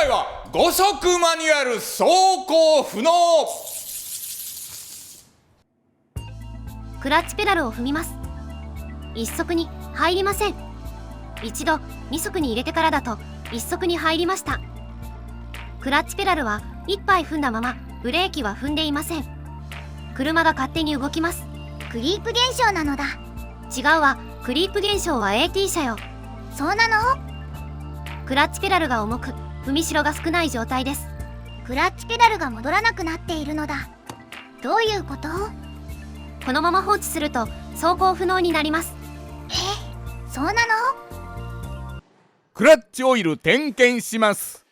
回は5速マニュアル走行不能。クラッチペダルを踏みます。1速に入りません。一度2速に入れてからだと1速に入りました。クラッチペダルは1杯踏んだままブレーキは踏んでいません。車が勝手に動きます。クリープ現象なのだ。違うわ。クリープ現象は AT 車よ。そうなの？クラッチペダルが重く踏みしろが少ない状態です。クラッチペダルが戻らなくなっているのだ。どういうこと？このまま放置すると走行不能になります。そうなの？クラッチオイル点検します。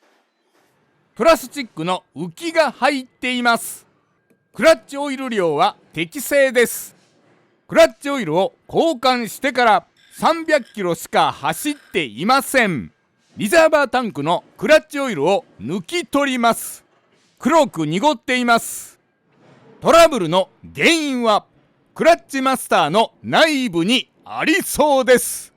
プラスチックの浮きが入っています。クラッチオイル量は適正です。クラッチオイルを交換してから300キロしか走っていません。リザーバータンクのクラッチオイルを抜き取ります。黒く濁っています。トラブルの原因はクラッチマスターの内部にありそうです。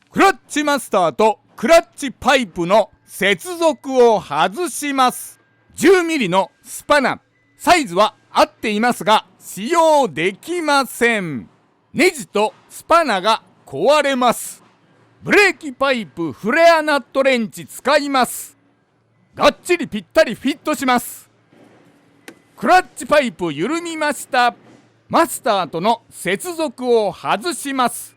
クラッチマスターとクラッチパイプの接続を外します。10ミリのスパナ、サイズは合っていますが使用できません。ネジとスパナが壊れます。ブレーキパイプフレアナットレンチ使います。がっちりぴったりフィットします。クラッチパイプ緩みました。マスターとの接続を外します。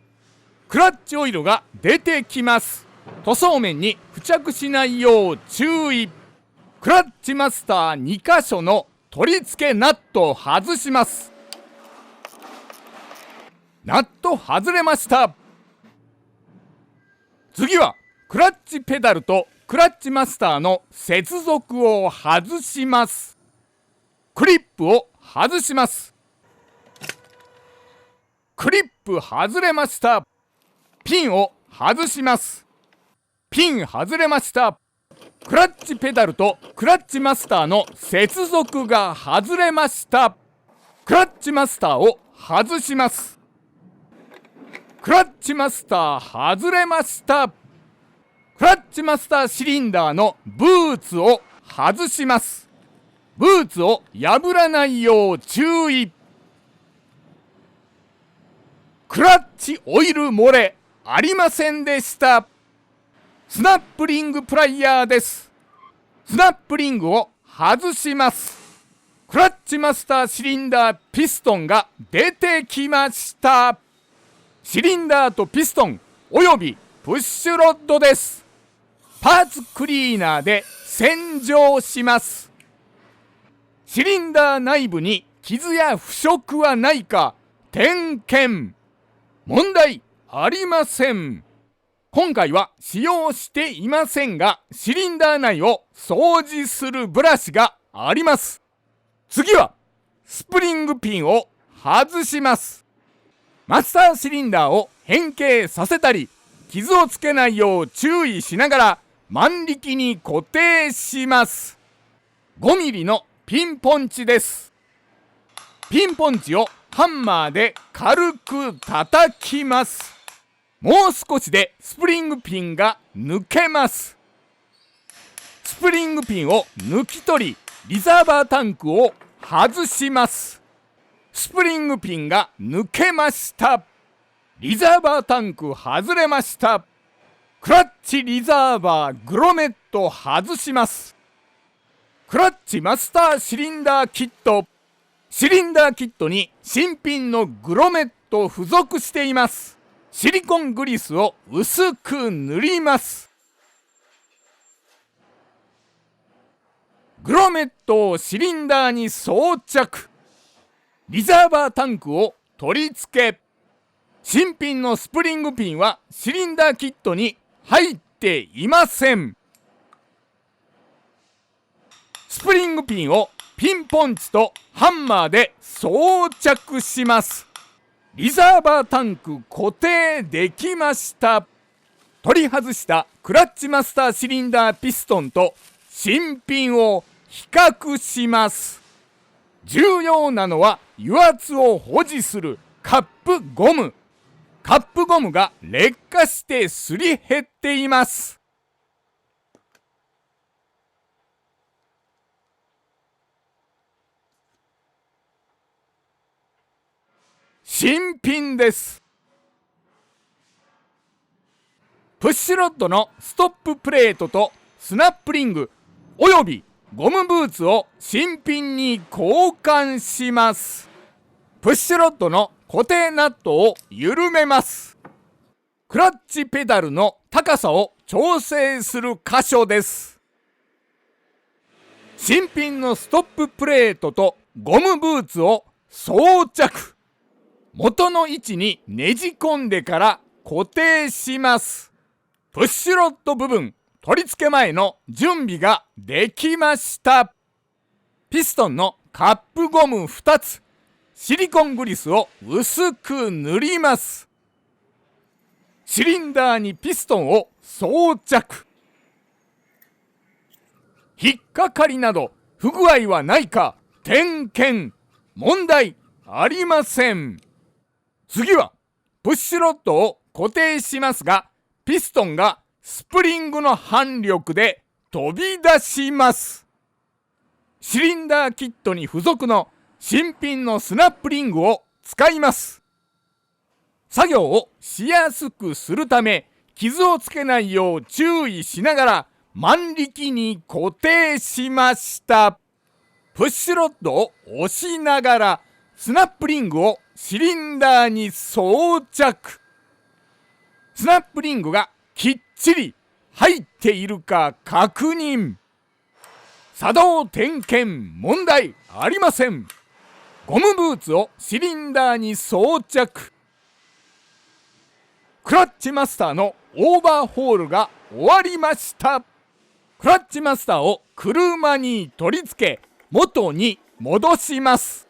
クラッチオイルが出てきます。塗装面に付着しないよう注意。クラッチマスター2箇所の取り付けナットを外します。ナット外れました。次はクラッチペダルとクラッチマスターの接続を外します。クリップを外します。クリップ外れました。ピンを外します。ピン外れました。クラッチペダルとクラッチマスターの接続が外れました。クラッチマスターを外します。クラッチマスター外れました。クラッチマスターシリンダーのブーツを外します。ブーツを破らないよう注意。クラッチオイル漏れありませんでした。スナップリングプライヤーです。スナップリングを外します。クラッチマスターシリンダーピストンが出てきました。シリンダーとピストンおよびプッシュロッドです。パーツクリーナーで洗浄します。シリンダー内部に傷や腐食はないか点検。問題ありません。今回は使用していませんが、シリンダー内を掃除するブラシがあります。次はスプリングピンを外します。マスターシリンダーを変形させたり傷をつけないよう注意しながら万力に固定します。5ミリのピンポンチです。ピンポンチをハンマーで軽く叩きます。もう少しでスプリングピンが抜けます。スプリングピンを抜き取りリザーバータンクを外します。スプリングピンが抜けました。リザーバータンク外れました。クラッチリザーバーグロメット外します。クラッチマスターシリンダーキット。シリンダーキットに新品のグロメット付属しています。シリコングリスを薄く塗ります。グロメットをシリンダーに装着。リザーバータンクを取り付け。新品のスプリングピンはシリンダーキットに入っていません。スプリングピンをピンポンチとハンマーで装着します。リザーバータンク固定できました。取り外したクラッチマスターシリンダーピストンと新品を比較します。重要なのは油圧を保持するカップゴム。カップゴムが劣化してすり減っています。新品です。プッシュロッドのストッププレートとスナップリングおよびゴムブーツを新品に交換します。プッシュロッドの固定ナットを緩めます。クラッチペダルの高さを調整する箇所です。新品のストッププレートとゴムブーツを装着。元の位置にねじ込んでから固定します。プッシュロッド部分取り付け前の準備ができました。ピストンのカップゴム2つ、シリコングリスを薄く塗ります。シリンダーにピストンを装着。引っかかりなど不具合はないか点検。問題ありません。次はプッシュロッドを固定しますが、ピストンがスプリングの反力で飛び出します。シリンダーキットに付属の新品のスナップリングを使います。作業をしやすくするため、傷をつけないよう注意しながら万力に固定しました。プッシュロッドを押しながらスナップリングをシリンダーに装着。スナップリングがきっちり入っているか確認。作動点検問題ありません。ゴムブーツをシリンダーに装着。クラッチマスターのオーバーホールが終わりました。クラッチマスターを車に取り付け元に戻します。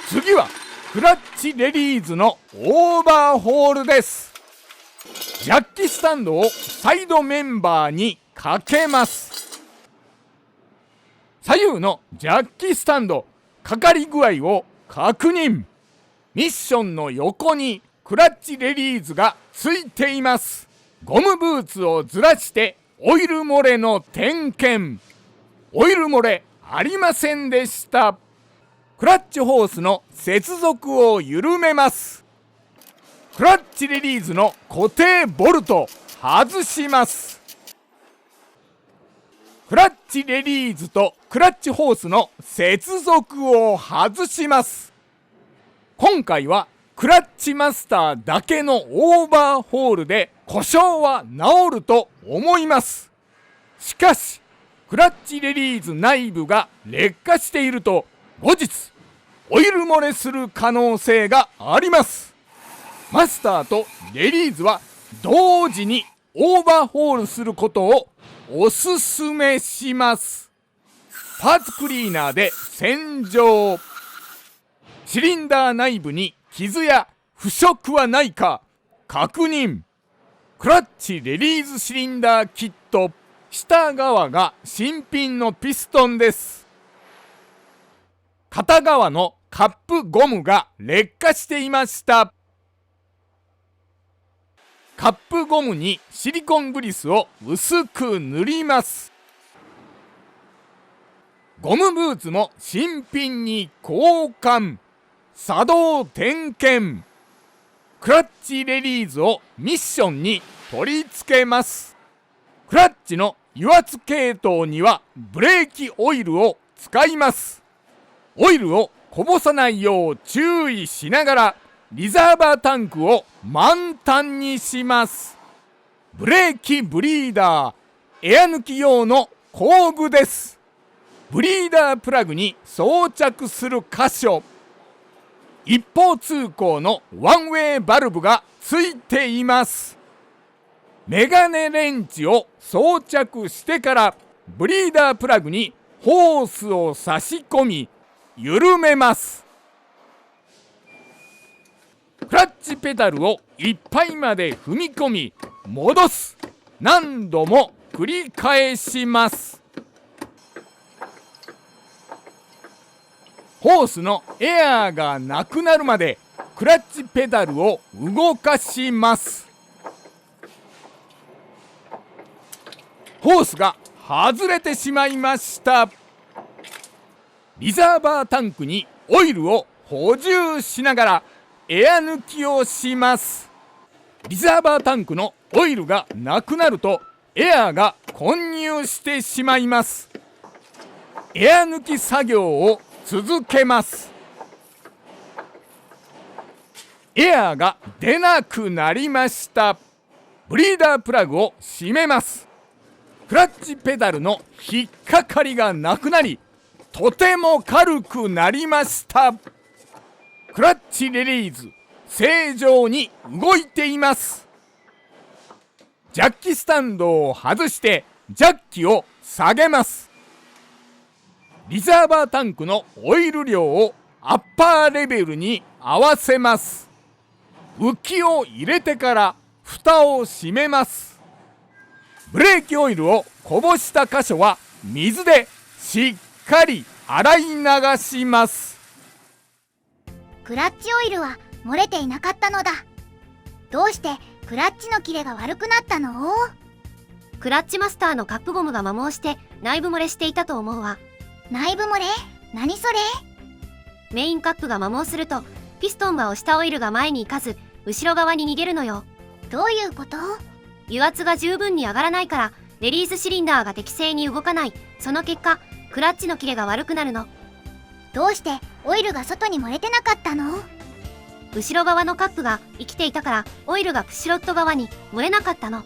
次はクラッチレリーズのオーバーホールです。ジャッキスタンドをサイドメンバーにかけます。左右のジャッキスタンドかかり具合を確認。ミッションの横にクラッチレリーズがついています。ゴムブーツをずらしてオイル漏れの点検。オイル漏れありませんでした。クラッチホースの接続を緩めます。クラッチレリーズの固定ボルト外します。クラッチレリーズとクラッチホースの接続を外します。今回はクラッチマスターだけのオーバーホールで故障は治ると思います。しかしクラッチレリーズ内部が劣化していると後日オイル漏れする可能性があります。マスターとレリーズは同時にオーバーホールすることをおすすめします。パーツクリーナーで洗浄。シリンダー内部に傷や腐食はないか確認。クラッチレリーズシリンダーキット。下側が新品のピストンです。片側のカップゴムが劣化していました。カップゴムにシリコングリスを薄く塗ります。ゴムブーツも新品に交換。作動点検。クラッチレリーズをミッションに取り付けます。クラッチの油圧系統にはブレーキオイルを使います。オイルをこぼさないよう注意しながらリザーバータンクを満タンにします。ブレーキブリーダー、エア抜き用の工具です。ブリーダープラグに装着する箇所。一方通行のワンウェイバルブがついています。メガネレンチを装着してからブリーダープラグにホースを差し込み緩めます。クラッチペダルをいっぱいまで踏み込み戻す。何度も繰り返します。ホースのエアーがなくなるまでクラッチペダルを動かします。ホースが外れてしまいました。リザーバータンクにオイルを補充しながらエア抜きをします。リザーバータンクのオイルがなくなるとエアが混入してしまいます。エア抜き作業を続けます。エアが出なくなりました。ブリーダープラグを閉めます。クラッチペダルの引っかかりがなくなり、とても軽くなりました。クラッチリリーズ正常に動いています。ジャッキスタンドを外してジャッキを下げます。リザーバータンクのオイル量をアッパーレベルに合わせます。浮きを入れてから蓋を閉めます。ブレーキオイルをこぼした箇所は水でしっかり洗い流します。クラッチオイルは漏れていなかったのだ。どうしてクラッチの切れが悪くなったの？クラッチマスターのカップゴムが摩耗して内部漏れしていたと思うわ。内部漏れ？何それ？メインカップが摩耗するとピストンが押したオイルが前に行かず後ろ側に逃げるのよ。どういうこと？油圧が十分に上がらないからレリースシリンダーが適正に動かない。その結果クラッチの切れが悪くなるの。どうしてオイルが外に漏れてなかったの？後ろ側のカップが生きていたからオイルがプシュロット側に漏れなかったの。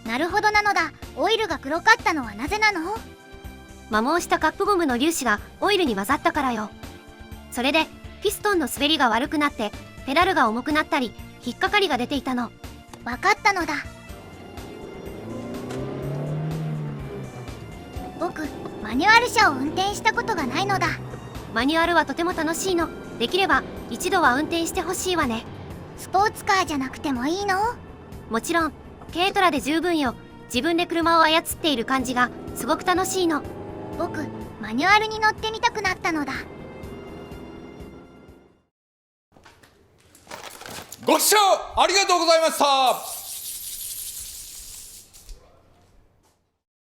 なるほどなのだ。オイルが黒かったのはなぜなの？摩耗したカップゴムの粒子がオイルに混ざったからよ。それでピストンの滑りが悪くなってペダルが重くなったり引っかかりが出ていたの。わかったのだ。僕マニュアル車を運転したことがないのだ。マニュアルはとても楽しいの。できれば一度は運転してほしいわね。スポーツカーじゃなくてもいいの？もちろん軽トラで十分よ。自分で車を操っている感じがすごく楽しいの。僕マニュアルに乗ってみたくなったのだ。ご視聴ありがとうございました。